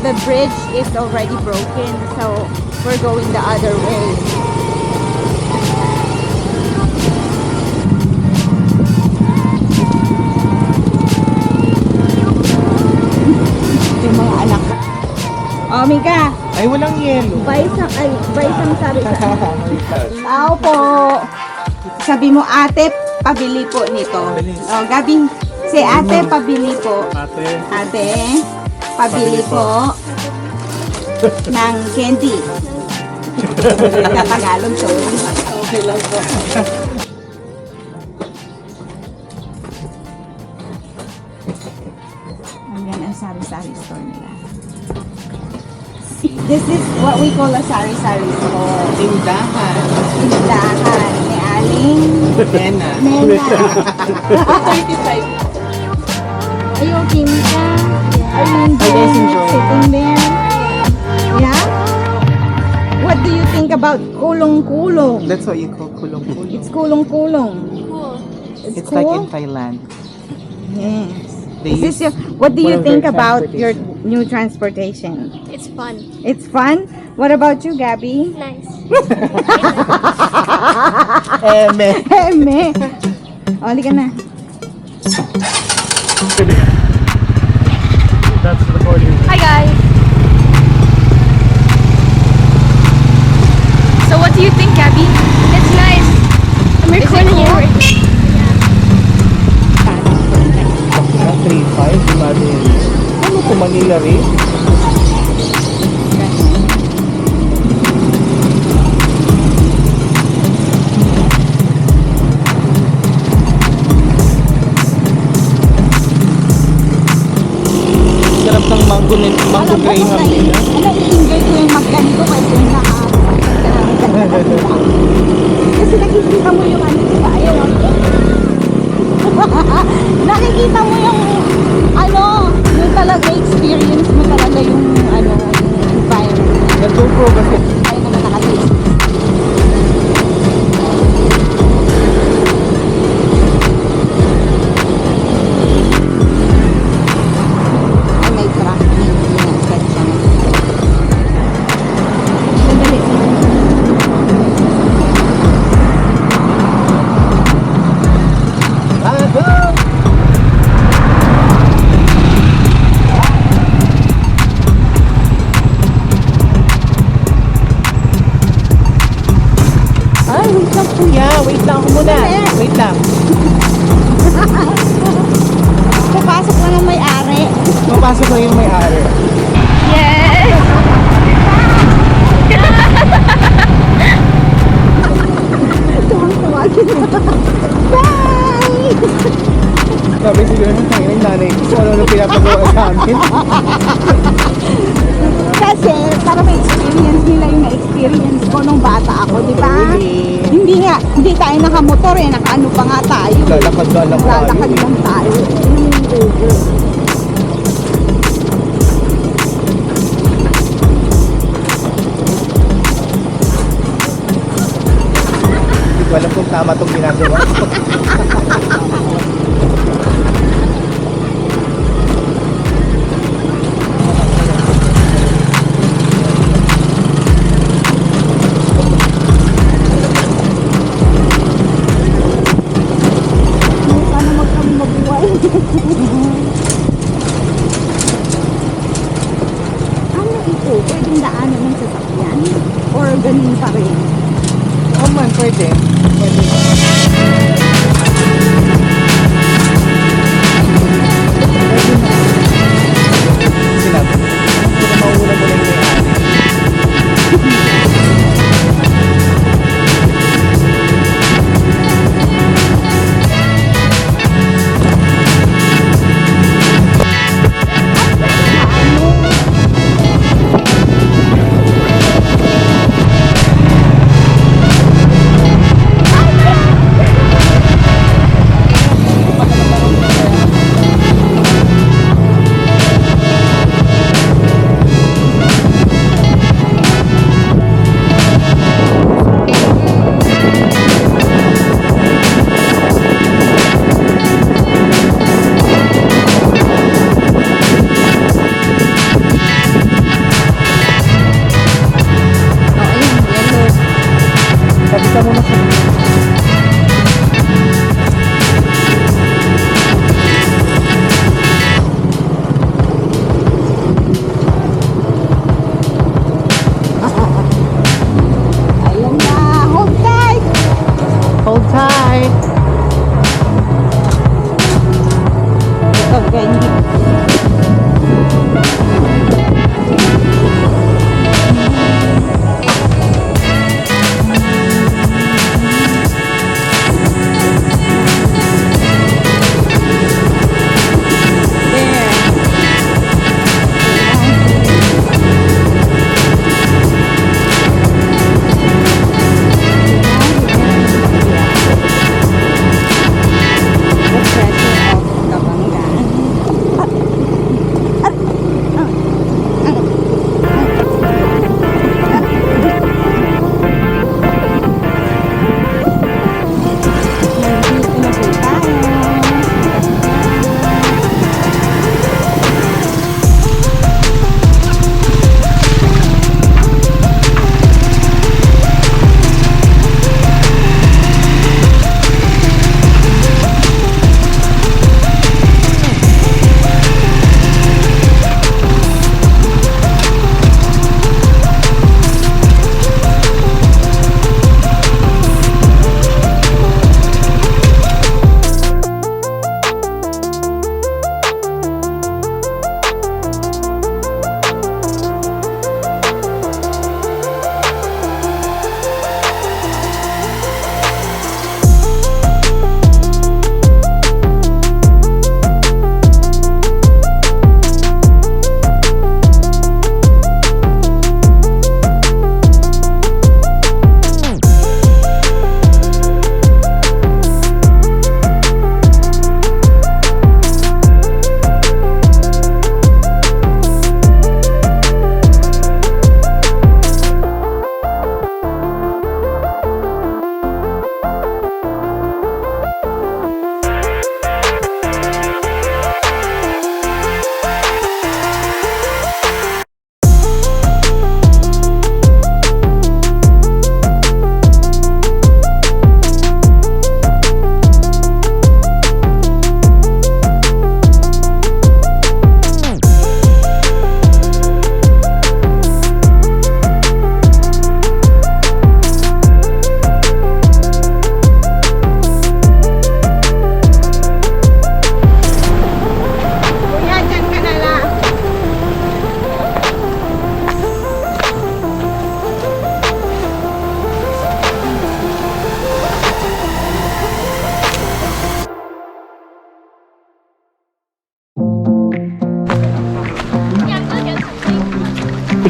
the bridge is already broken, so we're going the other way. Yung mga anak. Oh, Mika. Ay, walang yelo. Buy some sari-sari. Tao po. Sabi mo, ate, pabili po nito. Oh, Gabi, si ate, pabili po. Ate, pabili po ng candy. Sa Tagalog, so. Okay lang po. Ayan ang sari-sari store nila. This is what we call a sari-sari store. Tindahan. Tindahan ni Aling Nena. 35. Are you okay, Mika? Are you enjoying sitting there? Yeah? What do you think about kulong-kulong? That's what you call kulong-kulong. It's kulong-kulong. Cool. It's cool? like in Thailand. Yes. They Is this use what do you one of think their about your new transportation? It's fun. It's fun? What about you, Gabby? Nice. Eme. Eme. O, ka na. That's recording. Hi guys. So what do you think, Gabby? It's nice. I'm recording it right now. 3.5, imagine. Ano po Manila rin? Sarap ng mango graham nila. Enjoy ko yung magganito kasi yung kasi nakikita mo yung ano, diba? Ayun, nakikita mo yung ano, yung talaga experience mo talaga yung ano, yung environment. Nag-GoPro kasi. Ayun naman nakataste. Ay, may traffic. Yan, kanya. Sandali. Ay, wait lang kuya. Wait lang ako muna. Wait lang. Papasok na ng may-ari. Mapasok na yung may-ari. Yes. Tuwang-tuwa kita. Bye! Sabi siguro ng tangin ng nanay ko kung ano pinapagawa sa amin. Kasi para may experience nila yung na-experience ko nung bata ako, di ba? Really? Hindi tayo nakamotor eh, nakaano pa nga tayo. Lalakad lang tayo. Lalakad lang tayo. Hindi ko alam kung tama itong ginagawa. Sana mag kami mabuhay. Ano ito? Pwedeng daanan ng sasakyan? Or ganun pa rin? Oo man, pwede. Pwede. Sinabi. Kung mauna mo lang yung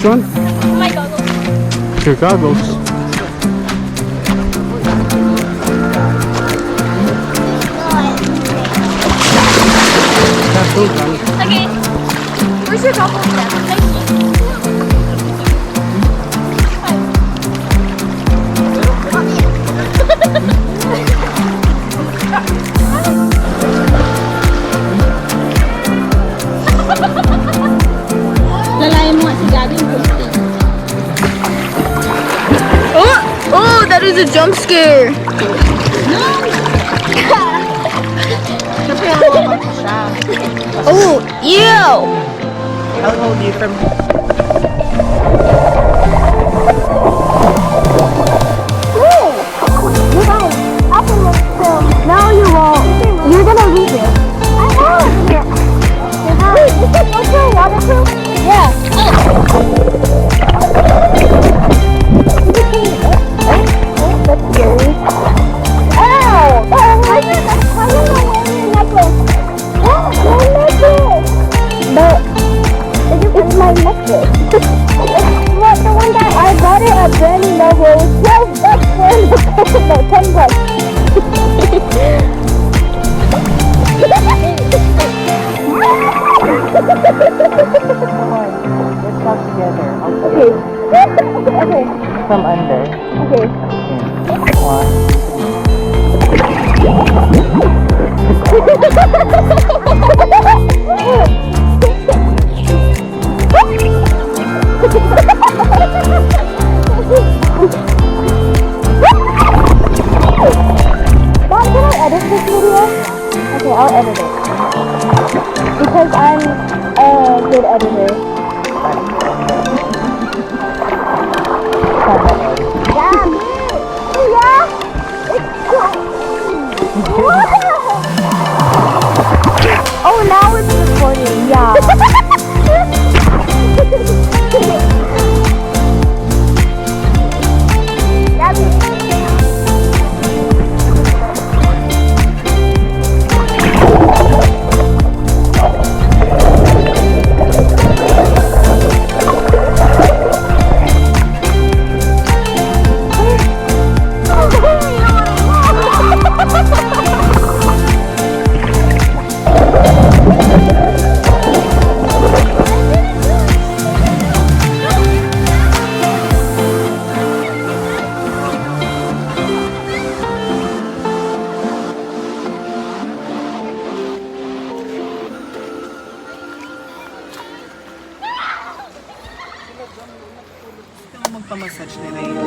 Which one? My goggles. Your goggles. Okay. Where's your goggles at? Lalayan mo nga si Gabi yung pusti. Oh, that is a jump scare. Siyempre, hawakan ko siya. Oh, ew. I'll hold you from... Now you won't. You're gonna leave it. I know. Wait, is this also waterproof? Yeah. That's scary. Ow! Why are you not wearing your necklace? Oh, my necklace! But it's my necklace. It's what the one that I bought it at Brandy Noble. 12 bucks for no, 10 bucks. Let's talk together. Okay. Okay. From under. Okay. Mom, can I edit this video? Okay, I'll edit it. Because I'm a good editor. Yeah, yeah. Oh, now it's recording. Yeah. Magpamassage nila yung